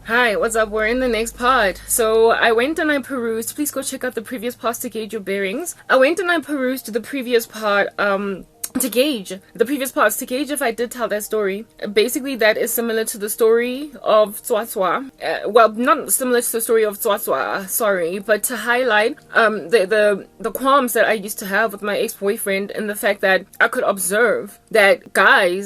Hi, what's up? We're in the next part. So I went and I perused. Please go check out the previous parts to gauge your bearings. I went and I perused the previous part, to gauge if I did tell that story. Basically, that is similar to the story of Tswatswa. Well, not similar to the story of Tswatswa, sorry, but to highlight the qualms that I used to have with my ex-boyfriend, and the fact that I could observe that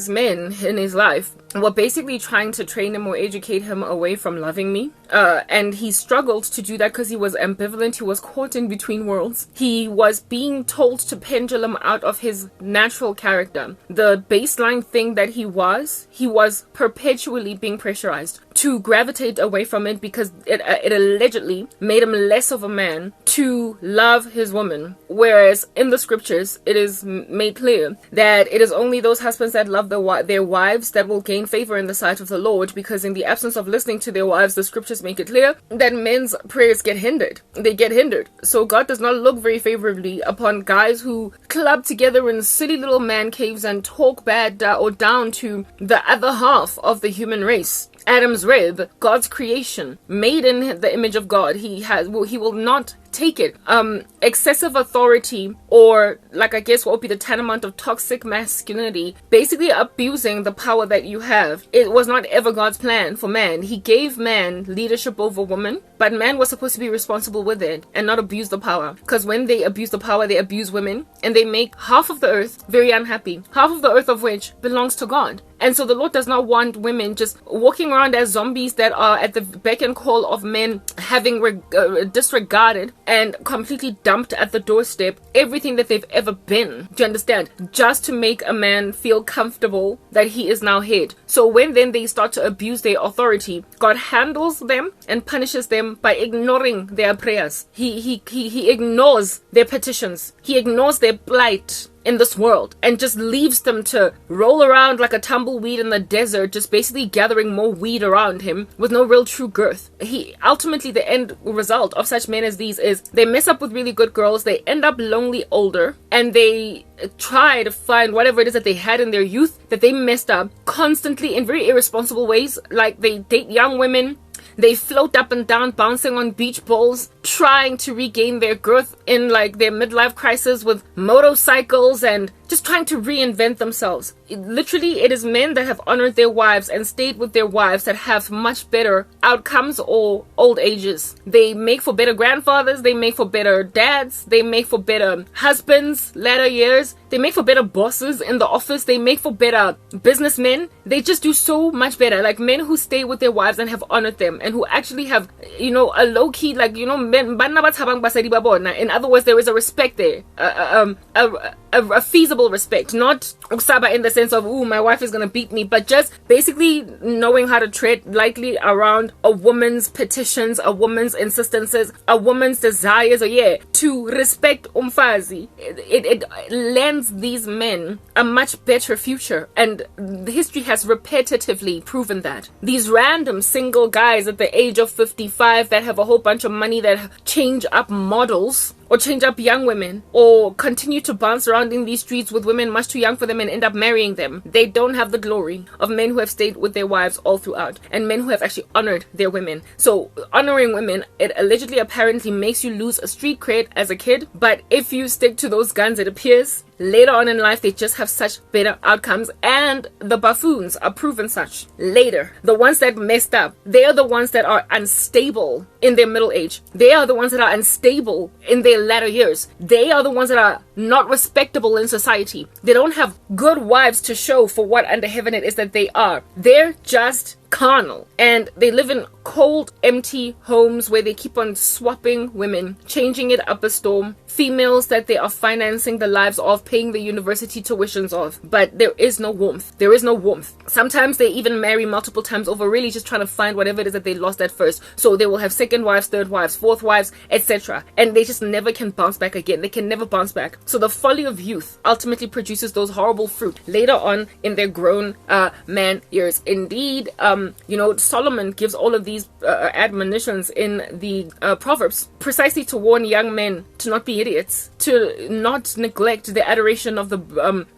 men in his life were basically trying to train him or educate him away from loving me. And he struggled to do that because he was ambivalent. He was caught in between worlds. He was being told to pendulum out of his natural character. The baseline thing that he was perpetually being pressurized to gravitate away from it because it allegedly made him less of a man to love his woman. Whereas in the scriptures, it is made clear that it is only those husbands that love their wives that will gain favor in the sight of the Lord, because in the absence of listening to their wives, the scriptures make it clear that men's prayers get hindered. They get hindered. So God does not look very favorably upon guys who club together in silly little man caves and talk bad or down to the other half of the human race. Adam's rib, God's creation, made in the image of God. He will not take it. Excessive authority, or like I guess what would be the tantamount of toxic masculinity, basically abusing the power that you have. It was not ever God's plan for man. He gave man leadership over woman, but man was supposed to be responsible with it and not abuse the power. Because when they abuse the power, they abuse women, and they make half of the earth very unhappy. Half of the earth of which belongs to God. And so the Lord does not want women just walking around as zombies that are at the beck and call of men, having disregarded and completely dumped at the doorstep everything that they've ever been. Do you understand? Just to make a man feel comfortable that he is now head. So when then they start to abuse their authority, God handles them and punishes them by ignoring their prayers. He ignores their petitions. He ignores their plight in this world and just leaves them to roll around like a tumbleweed in the desert, just basically gathering more weed around him with no real true girth. Ultimately, the end result of such men as these is they mess up with really good girls, they end up lonely older, and they try to find whatever it is that they had in their youth that they messed up constantly in very irresponsible ways. Like they date young women, they float up and down, bouncing on beach balls, trying to regain their girth in like their midlife crisis with motorcycles and just trying to reinvent themselves. It is men that have honored their wives and stayed with their wives that have much better outcomes or old ages. They make for better grandfathers, they make for better dads, they make for better husbands, latter years, they make for better bosses in the office, they make for better businessmen. They just do so much better. Like men who stay with their wives and have honored them and who actually have, a low-key, men. In other words, there is a respect there. A feasible respect, not uksaba in the sense of, ooh, my wife is gonna beat me, but just basically knowing how to tread lightly around a woman's petitions, a woman's insistences, a woman's desires, to respect umfazi. It lends these men a much better future, and history has repetitively proven that. These random single guys at the age of 55 that have a whole bunch of money that change up models, or change up young women, or continue to bounce around in these streets with women much too young for them and end up marrying them. They don't have the glory of men who have stayed with their wives all throughout, and men who have actually honored their women. So honoring women, it allegedly apparently makes you lose a street cred as a kid, but if you stick to those guns, it appears later on in life they just have such better outcomes, and the buffoons are proven such later. The ones that messed up, they are the ones that are unstable in their middle age. They are the ones that are unstable in their latter years. They are the ones that are not respectable in society. They don't have good wives to show for what under heaven it is that they are. They're just carnal, and they live in cold, empty homes where they keep on swapping women, changing it up a storm, females that they are financing the lives of, paying the university tuitions of, but there is no warmth. Sometimes they even marry multiple times over, really just trying to find whatever it is that they lost at first. So they will have second wives, third wives, fourth wives, etc., and they just never can bounce back again. They can never bounce back. So the folly of youth ultimately produces those horrible fruit later on in their grown man years. Indeed, Solomon gives all of these admonitions in the Proverbs precisely to warn young men to not be idiots, to not neglect the adoration of the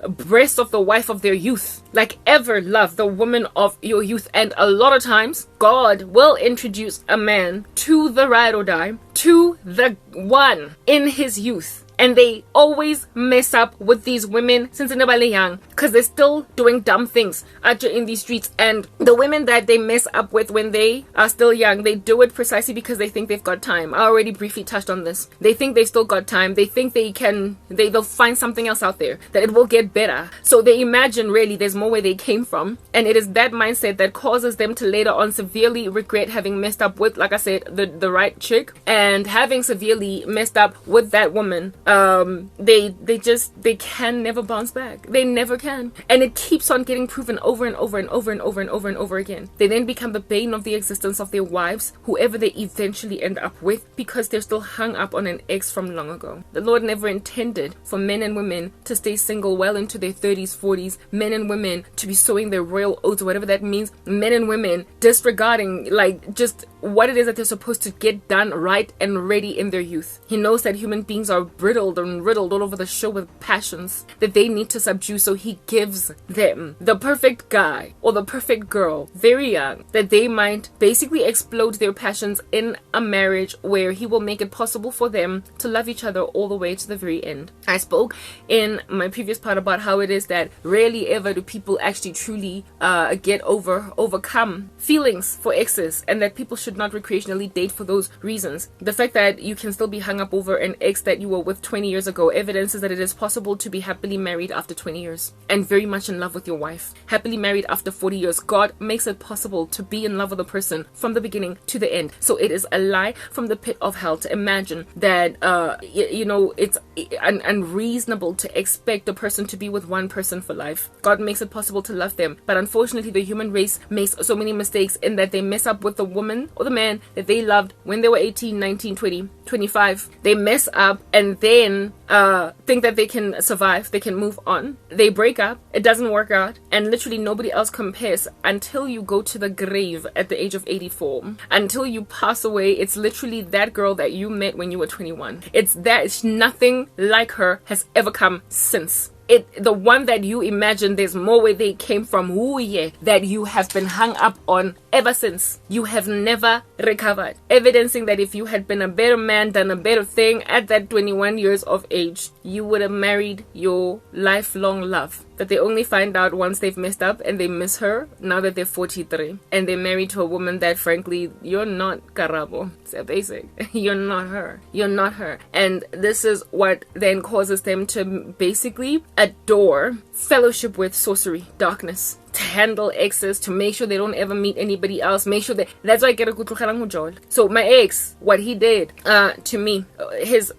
breast of the wife of their youth. Like, ever love the woman of your youth. And a lot of times, God will introduce a man to the ride or die, to the one in his youth. And they always mess up with these women since they're young, because they're still doing dumb things out in these streets. And the women that they mess up with when they are still young, they do it precisely because they think they've got time. I already briefly touched on this. They think they've still got time. They think they'll find something else out there, that it will get better. So they imagine really there's more where they came from. And it is that mindset that causes them to later on severely regret having messed up with, like I said, the right chick, and having severely messed up with that woman. They can never bounce back. They never can. And it keeps on getting proven over and over and over and over and over and over again. They then become the bane of the existence of their wives, whoever they eventually end up with, because they're still hung up on an ex from long ago. The Lord never intended for men and women to stay single well into their 30s, 40s, men and women to be sowing their royal oats, or whatever that means, men and women disregarding just what it is that they're supposed to get done right and ready in their youth. He knows that human beings are brittled and riddled all over the show with passions that they need to subdue, so he gives them the perfect guy or the perfect girl very young, that they might basically explode their passions in a marriage where he will make it possible for them to love each other all the way to the very end. I spoke in my previous part about how it is that rarely ever do people actually truly overcome feelings for exes, and that people should not recreationally date for those reasons. The fact that you can still be hung up over an ex that you were with 20 years ago evidences that it is possible to be happily married after 20 years and very much in love with your wife. Happily married after 40 years. God makes it possible to be in love with a person from the beginning to the end. So it is a lie from the pit of hell to imagine that it's unreasonable to expect a person to be with one person for life. God makes it possible to love them, but unfortunately the human race makes so many mistakes in that they mess up with the woman or the man that they loved when they were 18, 19, 20, 25. They mess up and then think that they can survive, they can move on. They break up, it doesn't work out, and literally nobody else compares until you go to the grave at the age of 84. Until you pass away, it's literally that girl that you met when you were 21. It's nothing like her has ever come since. The one that you imagine there's more where they came from, that you have been hung up on ever since. You have never recovered, evidencing that if you had been a better man, done a better thing at that 21 years of age, you would have married your lifelong love, that they only find out once they've messed up and they miss her now that they're 43 and they're married to a woman that frankly, you're not Karabo. It's a basic. You're not her. You're not her. And this is what then causes them to basically adore fellowship with sorcery, darkness, to handle exes, to make sure they don't ever meet anybody else, make sure that's why I get a good job. So my ex, what he did to me, his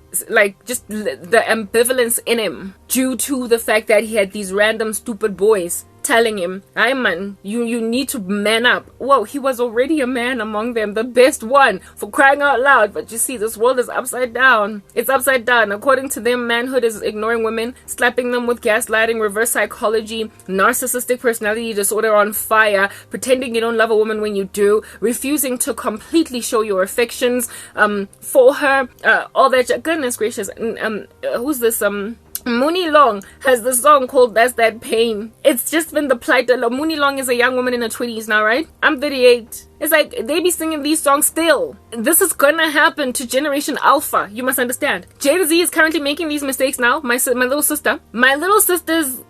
just the ambivalence in him due to the fact that he had these random stupid boys telling him, "Hey man, you need to man up." Whoa, he was already a man among them, the best one, for crying out loud. But you see, this world is upside down. It's upside down. According to them, manhood is ignoring women, slapping them with gaslighting, reverse psychology, narcissistic personality disorder on fire, pretending you don't love a woman when you do, refusing to completely show your affections for her, all that. Goodness gracious. Who's this? Mooney Long has the song called That's That Pain. It's just been the plight of Mooney Long is a young woman in her 20s now, right? I'm 38. It's like they be singing these songs still. This is gonna happen to Generation Alpha. You must understand. Gen Z is currently making these mistakes now. My little sister. My little sister's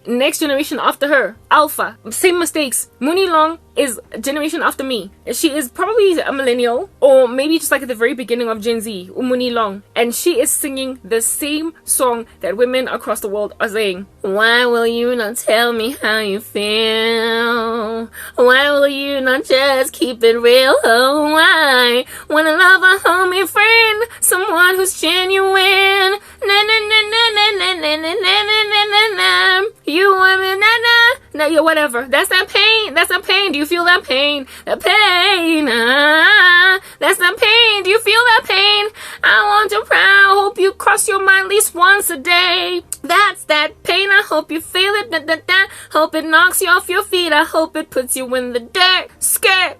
next generation after her. Alpha. Same mistakes. Mooney Long is a generation after me. She is probably a millennial, or maybe just at the very beginning of Gen Z. Mooney Long. And she is singing the same song that women across the world are saying. Why will you not tell me how you feel? Why will you not just keep it real? Oh, I wanna love a homie friend, someone who's genuine. Na na na na na na na na na na na na. You women, na na. No, yeah, whatever. That's that pain. That's that pain. Do you feel that pain? That pain. That's that pain. Do you feel that pain? I want you proud. Hope you cross cross your mind at least once a day. That's that pain. I hope you feel it. Da, da, da. Hope it knocks you off your feet. I hope it puts you in the dirt. Scared.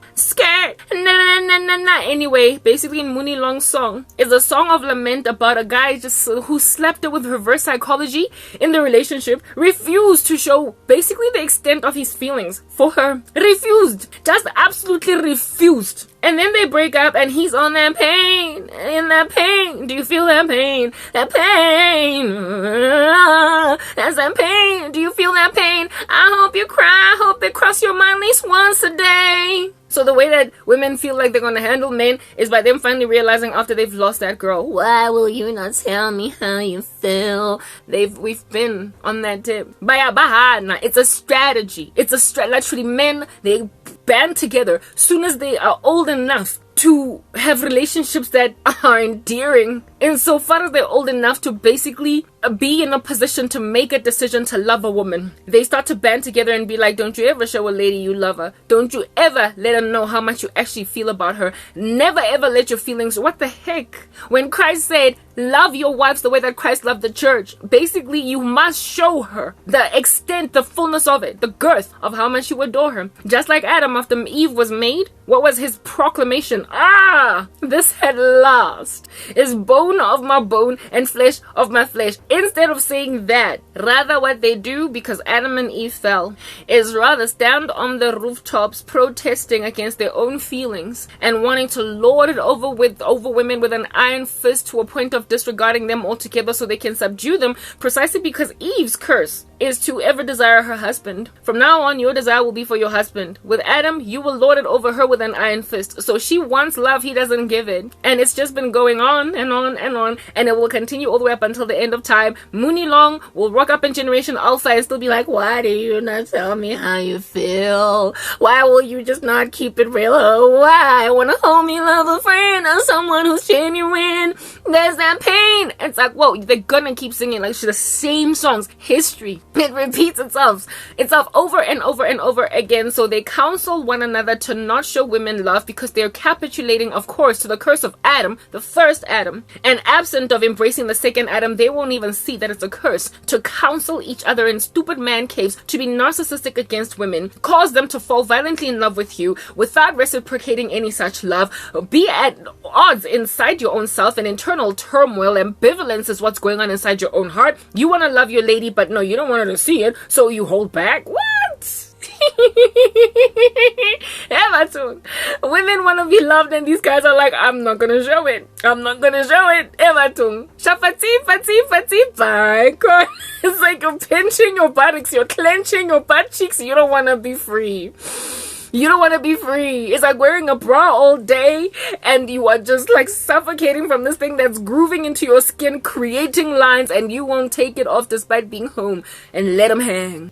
Na na na na na. Anyway, basically Mooney Long's song is a song of lament about a guy just who slept with reverse psychology in the relationship, refused to show basically the extent of his feelings for her. Refused. Just absolutely refused. And then they break up and he's on that pain. In that pain. Do you feel that pain? That pain. That's that pain. Do you feel that pain? I hope you cry. I hope it cross your mind at least once a day. So the way that women feel like they're going to handle men is by them finally realizing after they've lost that girl, why will you not tell me how you feel? We've been on that tip. It's a strategy. Literally men, they band together soon as they are old enough to have relationships that are endearing, insofar as they're old enough to basically be in a position to make a decision to love a woman. They start to band together and be like, don't you ever show a lady you love her. Don't you ever let her know how much you actually feel about her. Never ever let your feelings. What the heck? When Christ said, love your wives the way that Christ loved the church, basically you must show her the extent, the fullness of it, the girth of how much you adore her. Just like Adam after Eve was made, what was his proclamation? This at last is bone of my bone and flesh of my flesh. Instead of saying that, rather what they do, because Adam and Eve fell, is rather stand on the rooftops protesting against their own feelings and wanting to lord it over women with an iron fist to a point of disregarding them altogether so they can subdue them, precisely because Eve's curse is to ever desire her husband. From now on, your desire will be for your husband. With Adam, you will lord it over her with an iron fist. So she wants love, he doesn't give it. And it's just been going on and on and on, and it will continue all the way up until the end of time. Mooney Long will rock up in Generation Alpha and still be like, why do you not tell me how you feel? Why will you just not keep it real? Oh, why? I want to hold me, love a friend, or someone who's genuine. There's that pain. It's like, whoa, they're gonna keep singing like the same songs. History. It repeats itself over and over and over again. So they counsel one another to not show women love because they're capitulating, of course, to the curse of Adam, the first Adam. And absent of embracing the second Adam, they won't even see that it's a curse to counsel each other in stupid man caves to be narcissistic against women, cause them to fall violently in love with you without reciprocating any such love, be at odds inside your own self, and internal turmoil, ambivalence is what's going on inside your own heart. You want to love your lady, but no, you don't want her to see it, so you hold back. What? Everton. Women want to be loved, and these guys are like, I'm not gonna show it. Everton. Shafati, my God. It's like you're pinching your buttocks, you're clenching your butt cheeks. You don't want to be free. You don't want to be free. It's like wearing a bra all day and you are just like suffocating from this thing that's grooving into your skin, creating lines, and you won't take it off despite being home and let them hang.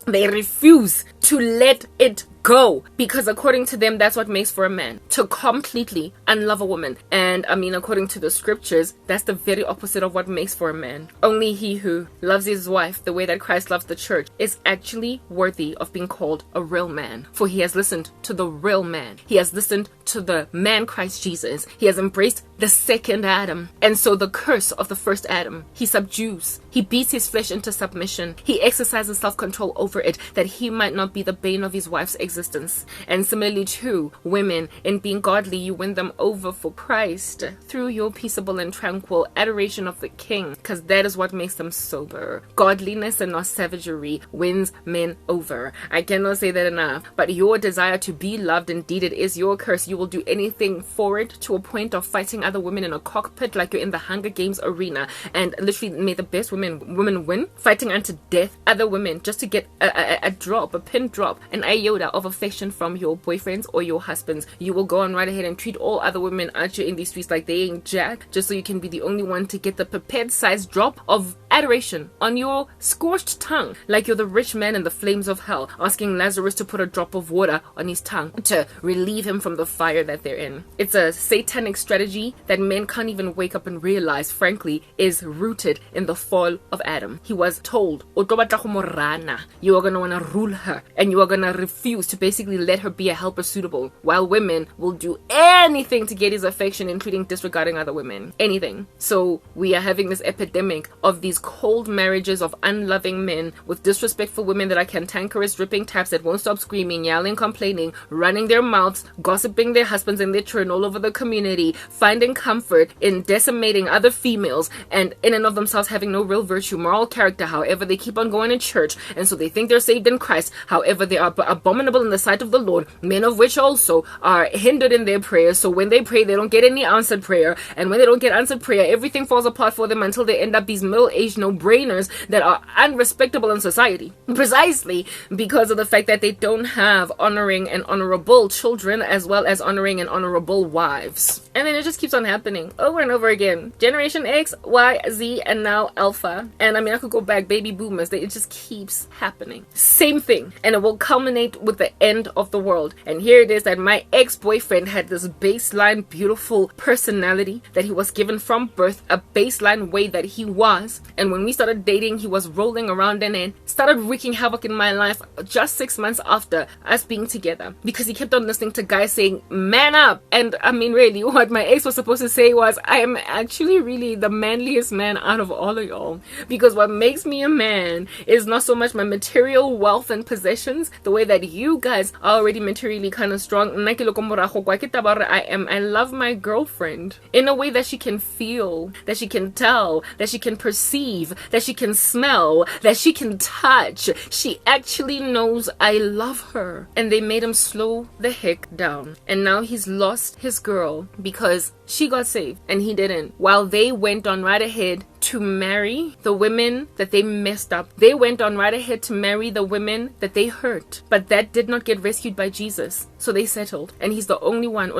They refuse to let it go because according to them, that's what makes for a man to completely unlove a woman. And I mean, according to the scriptures, that's the very opposite of what makes for a man. Only he who loves his wife the way that Christ loves the church is actually worthy of being called a real man, for he has listened to the real man. He has listened to the man Christ Jesus. He has embraced the second Adam. And so the curse of the first Adam, he subdues. He beats his flesh into submission. He exercises self-control over it, that he might not be the bane of his wife's existence. And similarly to women, in being godly, you win them over for Christ through your peaceable and tranquil adoration of the King, because that is what makes them sober. Godliness and not savagery wins men over. I cannot say that enough. But your desire to be loved, indeed it is your curse. You will do anything for it, to a point of fighting other women in a cockpit like you're in the Hunger Games arena, and literally may the best women win, fighting unto death other women just to get a drop, a pin drop, an iota of affection from your boyfriends or your husbands. You will go on right ahead and treat all other women out here in these streets like they ain't jack, just so you can be the only one to get the pipette sized drop of adoration, on your scorched tongue, like you're the rich man in the flames of hell, asking Lazarus to put a drop of water on his tongue to relieve him from the fire that they're in. It's a satanic strategy that men can't even wake up and realize, frankly, is rooted in the fall of Adam. He was told, you are going to want to rule her, and you are going to refuse to basically let her be a helper suitable, while women will do anything to get his affection, including disregarding other women. Anything. So we are having this epidemic of these cold marriages of unloving men with disrespectful women that are cantankerous, dripping taps that won't stop screaming, yelling, complaining, running their mouths, gossiping their husbands in their turn all over the community, finding comfort in decimating other females, and in and of themselves having no real virtue, moral character. However, they keep on going to church, and so they think they're saved in Christ. However, they are abominable in the sight of the Lord, men of which also are hindered in their prayers. So when they pray, they don't get any answered prayer, and when they don't get answered prayer, everything falls apart for them until they end up these middle-aged no-brainers that are unrespectable in society, precisely because of the fact that they don't have honoring and honorable children, as well as honoring and honorable wives. And then it just keeps on happening over and over again. Generation X, Y, Z, and now Alpha. And I mean, I could go back, baby boomers. It just keeps happening. Same thing. And it will culminate with the end of the world. And here it is that my ex-boyfriend had this baseline beautiful personality that he was given from birth, a baseline way that he was. And when we started dating, he was rolling around in it, started wreaking havoc in my life just 6 months after us being together, because he kept on listening to guys saying, man up. And I mean, really, what my ex was supposed to say was, I am actually really the manliest man out of all of y'all, because what makes me a man is not so much my material wealth and possessions, the way that you guys are already materially kind of strong. I love my girlfriend in a way that she can feel, that she can tell, that she can perceive, that she can smell, that she can touch. She actually knows I love her. And they made him slow the heck down. And now he's lost his girl because she got saved and he didn't, while they went on right ahead to marry the women that they messed up. They went on right ahead to marry the women that they hurt, but that did not get rescued by Jesus. So they settled, and he's the only one,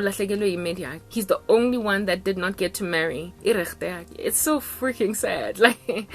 he's the only one that did not get to marry. It's so freaking sad. Like,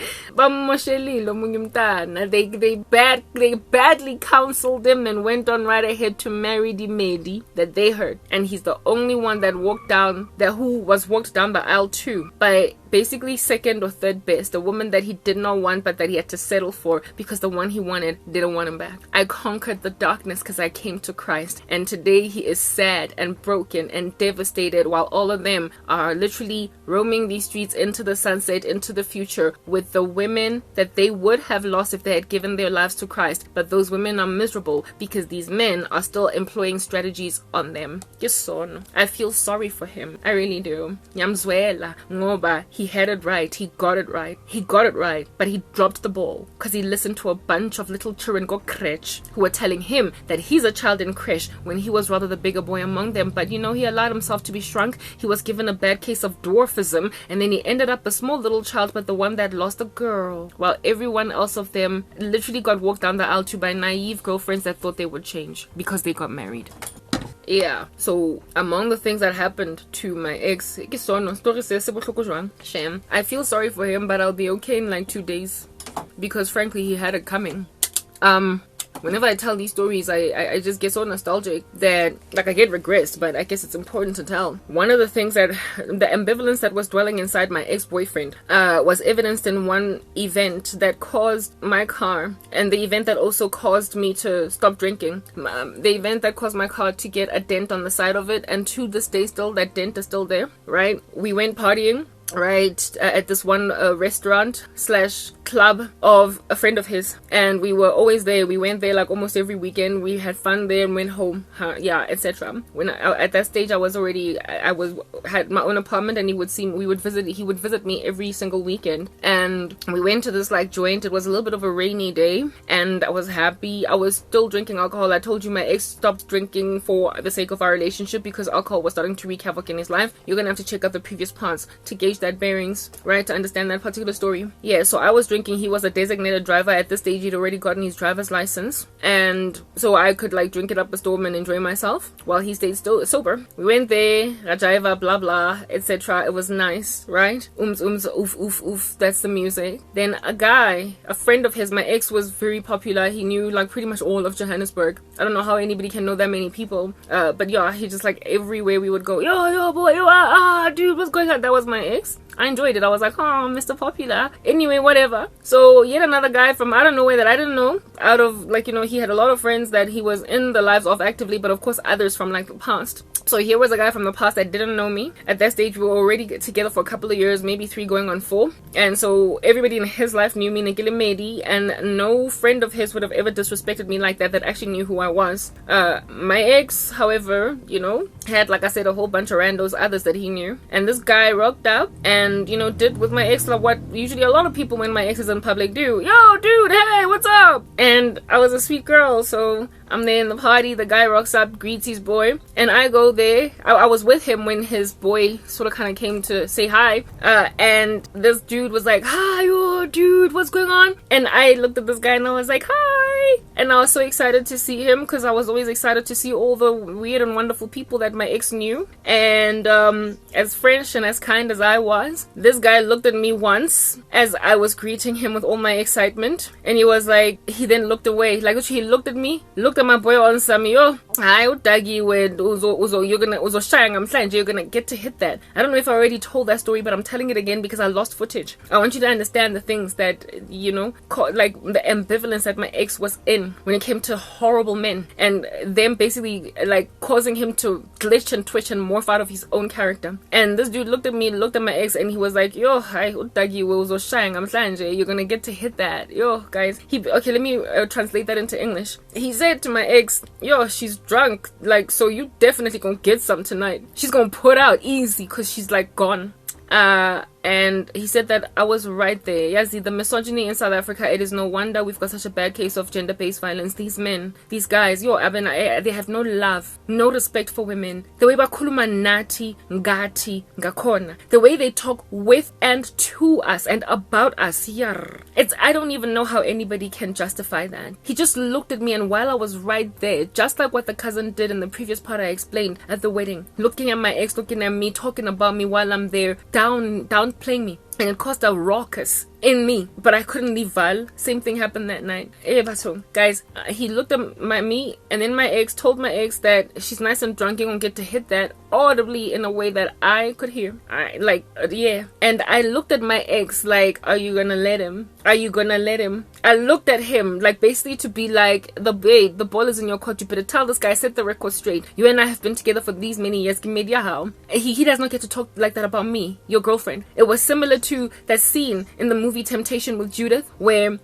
they badly counseled him and went on right ahead to marry the lady that they hurt, and he's the only one that walked down the aisle too, by basically second or third best, the woman that he did not want but that he had to settle for because the one he wanted didn't want him back. I conquered the darkness because I came to Christ, and today he is sad and broken and devastated, while all of them are literally roaming these streets into the sunset, into the future, with the women that they would have lost if they had given their lives to Christ. But those women are miserable because these men are still employing strategies on them. I feel sorry for him. I really do. He had it right. He got it right. But he dropped the ball because he listened to a bunch of little children go crèche who were telling him that he's a child in crèche when he was rather the bigger boy among them. But he allowed himself to be shrunk. He was given a bad case of dwarfism, and then he ended up a small little child, but the one that lost a girl, while everyone else of them literally got walked down the aisle to by naive girlfriends that thought they would change because they got married. Yeah, so among the things that happened to my ex, I feel sorry for him, but I'll be okay in like 2 days because frankly he had it coming. Whenever I tell these stories, I just get so nostalgic that, like, I get regressed, but I guess it's important to tell. One of the things that, the ambivalence that was dwelling inside my ex-boyfriend was evidenced in one event that caused my car, and the event that also caused me to stop drinking. The event that caused my car to get a dent on the side of it, and to this day still, that dent is still there, right? We went partying, right, at this one restaurant / club of a friend of his, and we were always there. We went there like almost every weekend. We had fun there and went home, etc. When at that stage I had my own apartment, and he would visit me every single weekend, and we went to this like joint. It was a little bit of a rainy day, and I was happy. I was still drinking alcohol. I told you my ex stopped drinking for the sake of our relationship because alcohol was starting to wreak havoc in his life. You're gonna have to check out the previous parts to gauge that bearings, right, to understand that particular story. Yeah, so I was drinking drinking, he was a designated driver. At this stage, he'd already gotten his driver's license. And so I could like drink it up a storm and enjoy myself while he stayed still sober. We went there, Rajaiva, blah blah, etc. It was nice, right? Oof, oof, oof. That's the music. Then a friend of his, my ex was very popular. He knew like pretty much all of Johannesburg. I don't know how anybody can know that many people. But yeah, he just like everywhere we would go, yo boy, yo, dude, what's going on? That was my ex. I enjoyed it. I was like, oh, Mr. Popular. Anyway, whatever. So yet another guy from out of nowhere that I didn't know, out of like, you know, he had a lot of friends that he was in the lives of actively, but of course others from like the past. So here was a guy from the past that didn't know me. At that stage, we were already together for a couple of years, maybe 3 going on 4. And so everybody in his life knew me, Nikile Medi, and no friend of his would have ever disrespected me like that actually knew who I was. My ex, however, you know, had, like I said, a whole bunch of randos, others that he knew. And this guy rocked up and, you know, did with my ex like what usually a lot of people when my ex is in public do. Yo, dude, hey, what's up? And I was a sweet girl, so I'm there in the party. The guy rocks up, greets his boy, and I go there. I was with him when his boy sort of kind of came to say hi, and this dude was like, hi, yo, dude, what's going on? And I looked at this guy and I was like, hi, and I was so excited to see him because I was always excited to see all the weird and wonderful people that my ex knew. And as French and as kind as I was, this guy looked at me once as I was greeting him with all my excitement, and he was like, he then looked away, like he looked at me, looked at my boy on some, yo, hi, Dagi, with you're gonna get to hit that. I don't know if I already told that story, but I'm telling it again because I lost footage. I want you to understand the things that, you know, like the ambivalence that my ex was in when it came to horrible men, and them basically like causing him to glitch and twitch and morph out of his own character. And this dude looked at me, looked at my ex, and he was like, yo, hi, Dagi, you're gonna get to hit that. Yo, guys, okay, let me translate that into English. He said to my ex, yo, she's drunk, like, so you definitely gonna get some tonight. She's gonna put out easy because she's like gone. And he said that I was right there. Yazi, the misogyny in South Africa, it is no wonder we've got such a bad case of gender-based violence. These men, these guys, they have no love, no respect for women. The way bakhuluma nathi, ngati, ngakona, the way they talk with and to us and about us, I don't even know how anybody can justify that. He just looked at me, and while I was right there, just like what the cousin did in the previous part I explained at the wedding, looking at my ex, looking at me, talking about me while I'm there, downplaying me, and it caused a raucous in me, but I couldn't leave Val. Same thing happened that night. Guys, he looked at me, and then my ex told my ex that she's nice and drunk, you won't get to hit that, audibly in a way that I could hear. And I looked at my ex like, are you gonna let him? Are you gonna let him? I looked at him like basically to be like, the ball is in your court. You better tell this guy, set the record straight. You and I have been together for these many years. He does not get to talk like that about me, your girlfriend. It was similar to that scene in the movie Temptation with Judith, where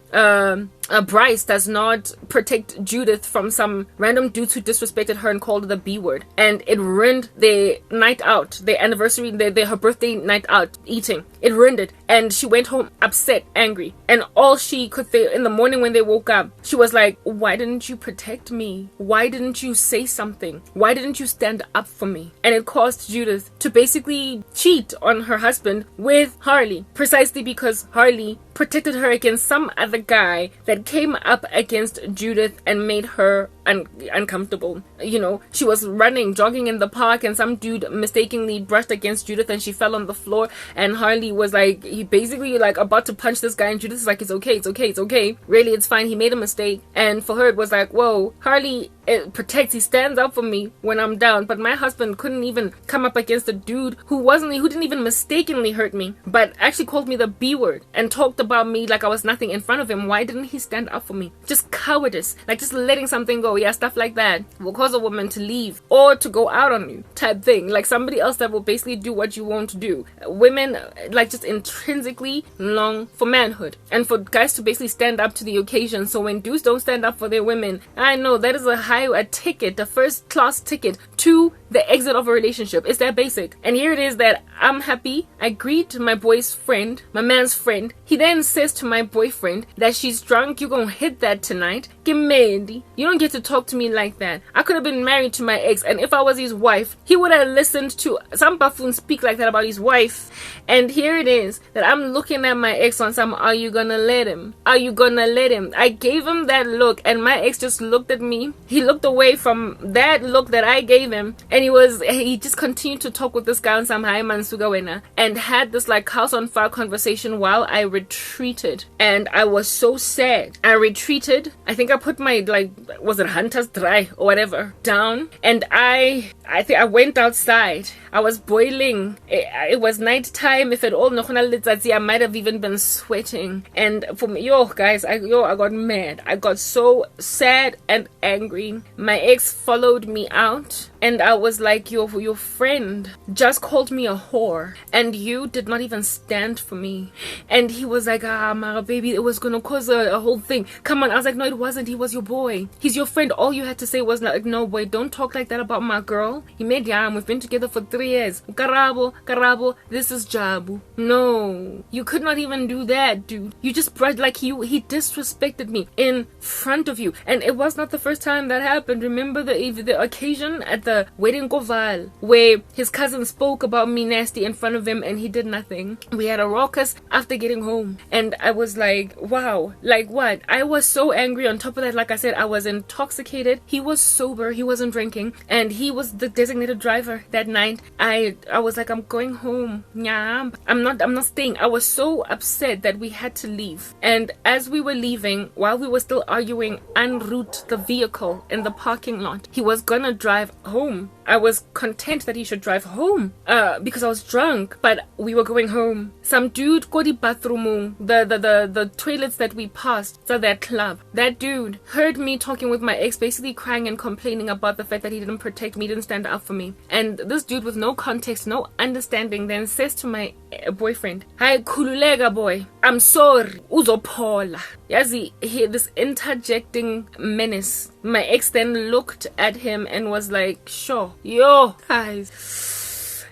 Bryce does not protect Judith from some random dudes who disrespected her and called her the B word, and it ruined their night out, their anniversary, her birthday night out eating. It ruined it, and she went home upset, angry, and all she could say in the morning when they woke up, she was like, why didn't you protect me? Why didn't you say something? Why didn't you stand up for me? And it caused Judith to basically cheat on her husband with Harley, precisely because Harley protected her against some other guy that came up against Judith and made her uncomfortable. You know, she was jogging in the park, and some dude mistakenly brushed against Judith and she fell on the floor, and Harley was like, he basically like about to punch this guy, and Judith is like, it's okay, really, it's fine, he made a mistake. And for her it was like, whoa, Harley protects, he stands up for me when I'm down, but my husband couldn't even come up against a dude who didn't even mistakenly hurt me, but actually called me the B word and talked about me like I was nothing in front of him. Why didn't he stand up for me? Just cowardice, like just letting something go. Yeah, stuff like that will cause a woman to leave or to go out on you type thing, like somebody else that will basically do what you won't do. Women like just intrinsically long for manhood and for guys to basically stand up to the occasion. So when dudes don't stand up for their women, I know that is a first class ticket to the exit of a relationship. It's that basic. And here it is that I'm happy. I greet my boy's friend, my man's friend. He then says to my boyfriend that she's drunk, you gonna hit that tonight. Get mad. You don't get to talk to me like that. I could have been married to my ex, and if I was his wife, he would have listened to some buffoon speak like that about his wife. And here it is that I'm looking at my ex on some, are you gonna let him? Are you gonna let him? I gave him that look, and my ex just looked at me. He looked away from that look that I gave him, and he just continued to talk with this guy on some Hai Mansuga Wena, and had this like house on fire conversation while I retreated. And I was so sad. I retreated. I think I put my, like, was it Hunter's Dry or whatever down, and I think I went outside. I was boiling. It was night time. If at all, I might have even been sweating. And for me, guys, I got mad. I got so sad and angry. My ex followed me out, and I was like, your friend just called me a whore, and you did not even stand for me. And he was like, my baby, it was gonna cause a whole thing. Come on. I was like, no, it wasn't. He was your boy. He's your friend. All you had to say was like, no, boy, don't talk like that about my girl. He made yam. We've been together for 3 years. Karabo, this is Jabu. No, you could not even do that, dude. You just brought, like, he disrespected me in front of you. And it was not the first time that happened. Remember the occasion at the wedding Koval, where his cousin spoke about me nasty in front of him, and he did nothing. We had a raucous after getting home, and I was like, wow, like what? I was so angry. On top of that, like I said, I was intoxicated. He was sober. He wasn't drinking, and he was the designated driver that night. I was like, I'm going home. Yeah, I'm not staying. I was so upset that we had to leave. And as we were leaving, while we were still arguing, en route the vehicle in the parking lot, he was gonna drive home. I was content that he should drive home because I was drunk, but we were going home. Some dude go the bathroom, the toilets that we passed, so that club. That dude heard me talking with my ex, basically crying and complaining about the fact that he didn't protect me, didn't stand up for me. And this dude with no context, no understanding, then says to my boyfriend, "Hi, khululega boy, I'm sorry, uzophola." Yazi, this interjecting menace. My ex then looked at him and was like, sure, yo, guys.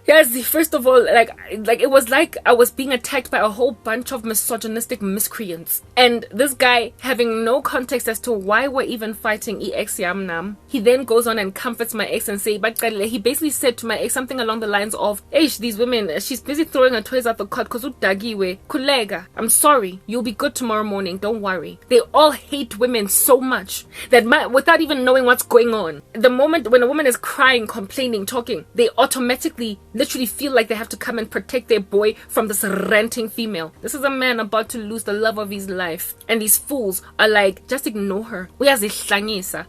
Yes, first of all, like it was like I was being attacked by a whole bunch of misogynistic miscreants. And this guy, having no context as to why we're even fighting ex yamnam, he then goes on and comforts my ex and say, but he basically said to my ex something along the lines of, these women, she's busy throwing her toys out the cot because udagiwe, kulega, I'm sorry, you'll be good tomorrow morning, don't worry. They all hate women so much that without even knowing what's going on, the moment when a woman is crying, complaining, talking, they automatically literally feel like they have to come and protect their boy from this ranting female. This is a man about to lose the love of his life, and these fools are like, just ignore her.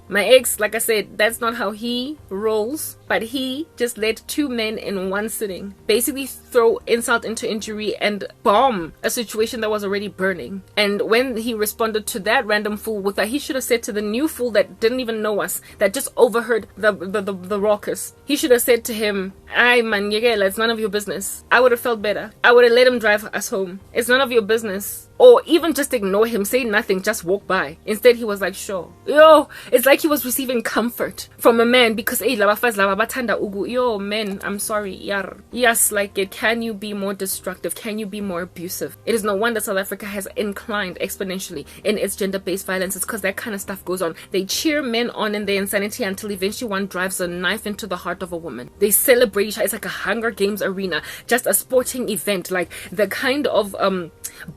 My ex, like I said, that's not how he rolls, but he just let two men in one sitting basically throw insult into injury and bomb a situation that was already burning. And when he responded to that random fool with that, he should have said to the new fool that didn't even know us, that just overheard the raucous, he should have said to him, "Ay man, it's none of your business." I would have felt better. I would have let him drive us home. It's none of your business. Or even just ignore him, say nothing, just walk by. Instead, he was like, sure. Yo, it's like he was receiving comfort from a man because, yo, man, I'm sorry. Yar. Yes, like it. Can you be more destructive? Can you be more abusive? It is no wonder South Africa has inclined exponentially in its gender-based violence. It's because that kind of stuff goes on. They cheer men on in their insanity until eventually one drives a knife into the heart of a woman. They celebrate each other. It's like a Hunger Games arena, just a sporting event, like the kind of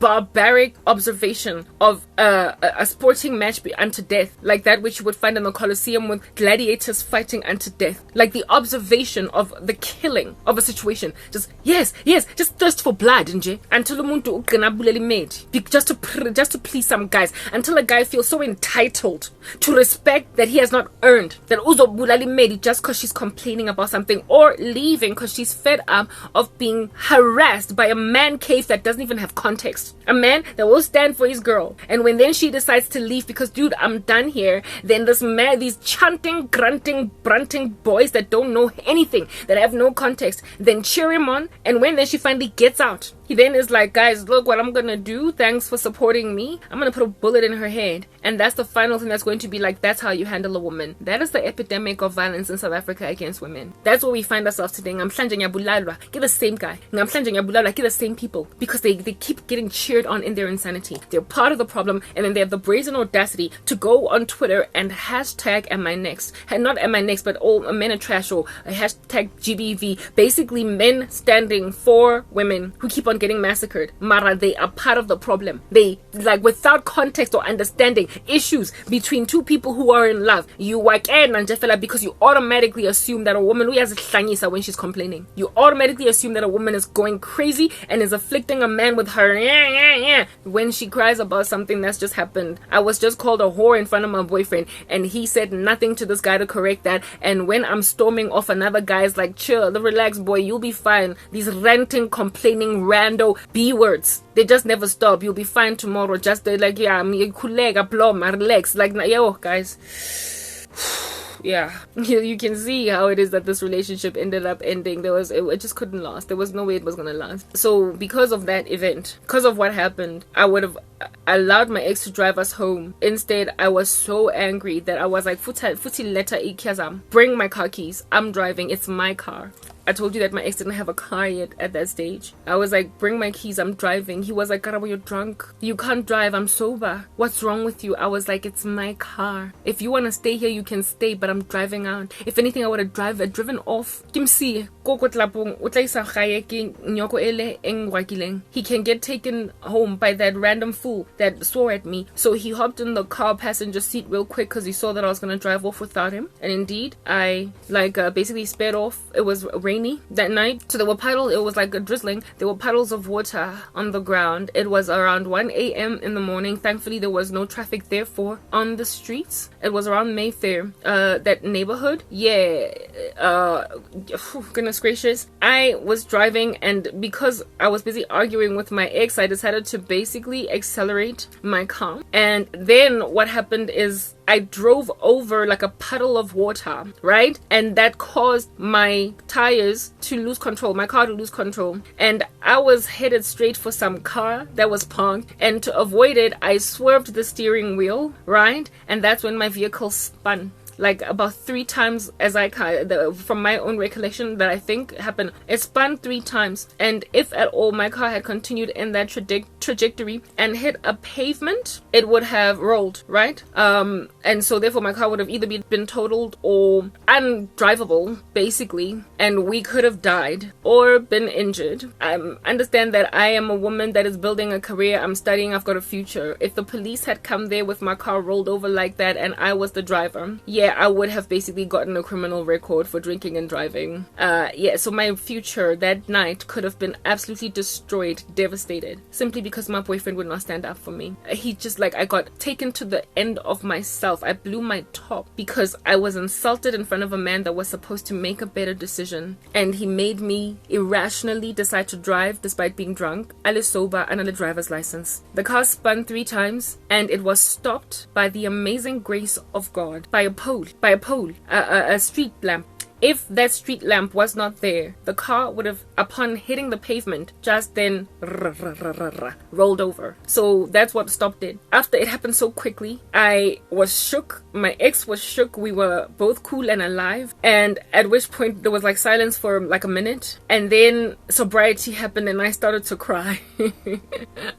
barbaric observation of a sporting match unto death, like that which you would find in the Colosseum with gladiators fighting unto death, like the observation of the killing of a situation, just just thirst for blood, until umuntu ugcina abulala imedi, just to please some guys, until a guy feels so entitled to respect that he has not earned, that uzobulala imedi just because she's complaining about something, or leaving because she's fed up of being harassed by a man cave that doesn't even have context, a man that will stand for his girl. And when then she decides to leave because, dude, I'm done here, then these chanting, grunting, brunting boys that don't know anything, that have no context, then cheer him on. And when then she finally gets out He then is like, guys, look what I'm gonna do. Thanks for supporting me. I'm gonna put a bullet in her head. And that's the final thing that's going to be like, that's how you handle a woman. That is the epidemic of violence in South Africa against women. That's where we find ourselves today. Ngamhlanje ngiyabulalwa ke the same guy. Ngamhlanje ngiyabulalwa ke the same people. Because they keep getting cheered on in their insanity. They're part of the problem, and then they have the brazen audacity to go on Twitter and hashtag am I next. And not am I next, but all men are trash, or hashtag GBV. Basically men standing for women who keep on getting massacred. Mara, they are part of the problem. They, like, without context or understanding issues between two people who are in love, you whack and fella because you automatically assume that a woman who has hlangisa when she's complaining. You automatically assume that a woman is going crazy and is afflicting a man with her when she cries about something that's just happened. I was just called a whore in front of my boyfriend, and he said nothing to this guy to correct that. And when I'm storming off, another guy's like, chill, relax, boy, you'll be fine. These ranting, complaining, rando B words, they just never stop. You'll be fine tomorrow. Just they're like, yeah, I'm relax. Like, yo, guys. Yeah, you can see how it is that this relationship ended up ending. It just couldn't last. There was no way it was gonna last. So because of that event, because of what happened, I would have allowed my ex to drive us home. Instead, I was so angry that I was like, futhi letter ikyazam, bring my car keys. I'm driving. It's my car. I told you that my ex didn't have a car yet at that stage. I was like, bring my keys, I'm driving. He was like, Karabo, you're drunk. You can't drive, I'm sober. What's wrong with you? I was like, it's my car. If you want to stay here, you can stay, but I'm driving out. If anything, I would have driven off. He can get taken home by that random fool that swore at me. So he hopped in the car passenger seat real quick because he saw that I was going to drive off without him. And indeed, I basically sped off. It was raining that night, so there were puddles. It was like a drizzling. There were puddles of water on the ground. It was around 1 a.m. in the morning. Thankfully, there was no traffic therefore on the streets. It was around Mayfair, that neighborhood. Yeah, goodness gracious. I was driving, and because I was busy arguing with my ex, I decided to basically accelerate my car. And then what happened is I drove over like a puddle of water, right? And that caused my tires to lose control, my car to lose control. And I was headed straight for some car that was parked. And to avoid it, I swerved the steering wheel, right? And that's when my vehicle spun. Like about 3 times, as from my own recollection that I think happened. It spun 3 times, and if at all my car had continued in that trajectory and hit a pavement, it would have rolled, right? And so therefore my car would have either been totaled or undrivable, basically, and we could have died or been injured. I understand that I am a woman that is building a career. I'm studying. I've got a future. If the police had come there with my car rolled over like that and I was the driver, yeah, I would have basically gotten a criminal record for drinking and driving. So my future that night could have been absolutely destroyed, devastated, simply because my boyfriend would not stand up for me. He just, like, I got taken to the end of myself. I blew my top because I was insulted in front of a man that was supposed to make a better decision, and he made me irrationally decide to drive despite being drunk, alle sober, and on a driver's license. The car spun 3 times, and it was stopped by the amazing grace of God, by a pole, a street lamp. If that street lamp was not there, the car would have, upon hitting the pavement, just then rolled over. So that's what stopped it. After it happened so quickly, I was shook. My ex was shook. We were both cool and alive. And at which point there was like silence for like a minute. And then sobriety happened and I started to cry.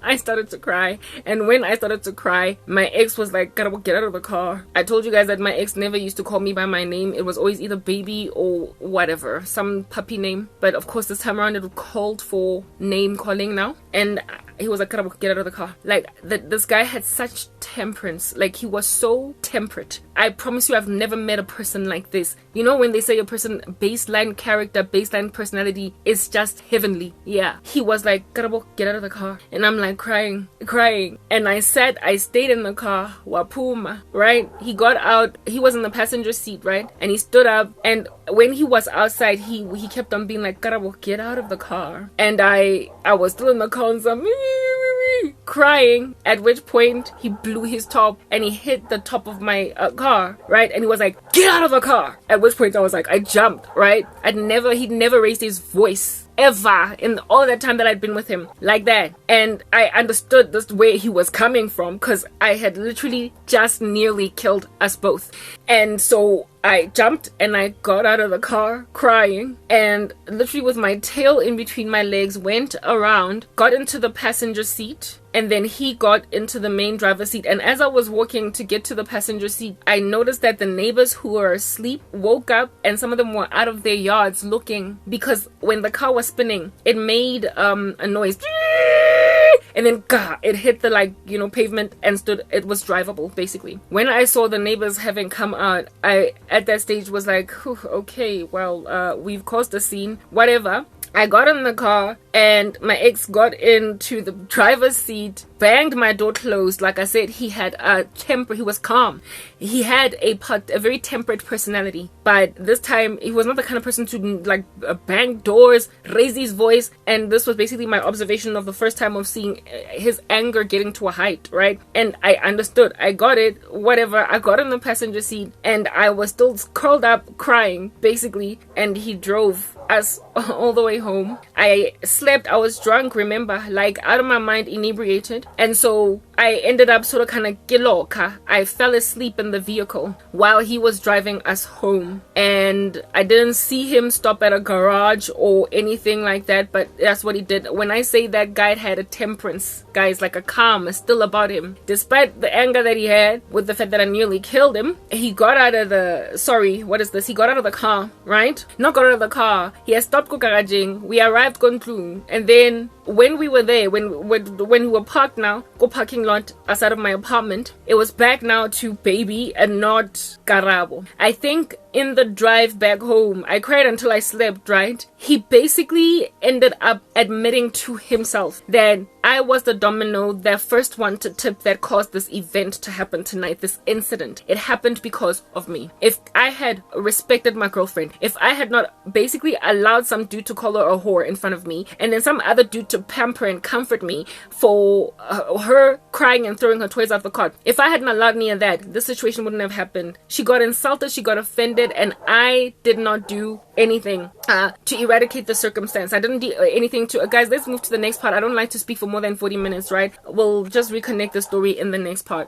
I started to cry. And when I started to cry, my ex was like, gotta get out of the car. I told you guys that my ex never used to call me by my name. It was always either baby or whatever, some puppy name. But of course this time around it called for name calling now. And he was like, get out of the car. Like, this guy had such temperance. Like, he was so temperate. I promise you, I've never met a person like this. You know when they say a person baseline character, baseline personality is just heavenly? Yeah. He was like, get out of the car. And I'm like crying. And I stayed in the car. Wapuma, right? He got out. He was in the passenger seat, right? And he stood up. And when he was outside, he kept on being like, get out of the car. And I was still in the car and so crying, at which point he blew his top and he hit the top of my car, right? And he was like, get out of the car. At which point I was like, I jumped, right? He'd never raised his voice ever in all that time that I'd been with him like that. And I understood this way he was coming from, because I had literally just nearly killed us both. And so I jumped and I got out of the car crying, and literally with my tail in between my legs went around, got into the passenger seat, and then he got into the main driver's seat. And as I was walking to get to the passenger seat, I noticed that the neighbors who were asleep woke up, and some of them were out of their yards looking, because when the car was spinning, it made a noise. And then it hit the pavement and stood. It was drivable basically. When I saw the neighbors having come out, I at that stage was like, okay, well, we've caused a scene, whatever. I got in the car and my ex got into the driver's seat, banged my door closed. Like I said, he had a temper. He was calm. He had a very temperate personality, but this time he was not the kind of person to bang doors, raise his voice. And this was basically my observation of the first time of seeing his anger getting to a height, right? And I understood. I got it. Whatever. I got in the passenger seat and I was still curled up crying basically, and he drove us all the way home. I slept. I was drunk, remember, out of my mind, inebriated. And so I ended up sort of kind of kiloka. I fell asleep in the vehicle while he was driving us home, and I didn't see him stop at a garage or anything like that, but that's what he did. When I say that guy had a temperance, guys, like a calm still about him, despite the anger that he had with the fact that I nearly killed him. He got out of he got out of the car, right? Not got out of the car. He had stopped garaging. We arrived Kontlung, and then when we were there, when we were parked now, go parking lot outside of my apartment, it was back now to baby and not Karabo. I think in the drive back home, I cried until I slept, right? He basically ended up admitting to himself that I was the domino, the first one to tip that caused this event to happen tonight, this incident. It happened because of me. If I had respected my girlfriend, if I had not basically allowed some dude to call her a whore in front of me, and then some other dude to pamper and comfort me for her crying and throwing her toys out the car, if I hadn't allowed any of that, this situation wouldn't have happened. She got insulted, she got offended, and I did not do anything to eradicate the circumstance. I didn't do anything to guys, let's move to the next part. I don't like to speak for more than 40 minutes, right? We'll just reconnect the story in the next part.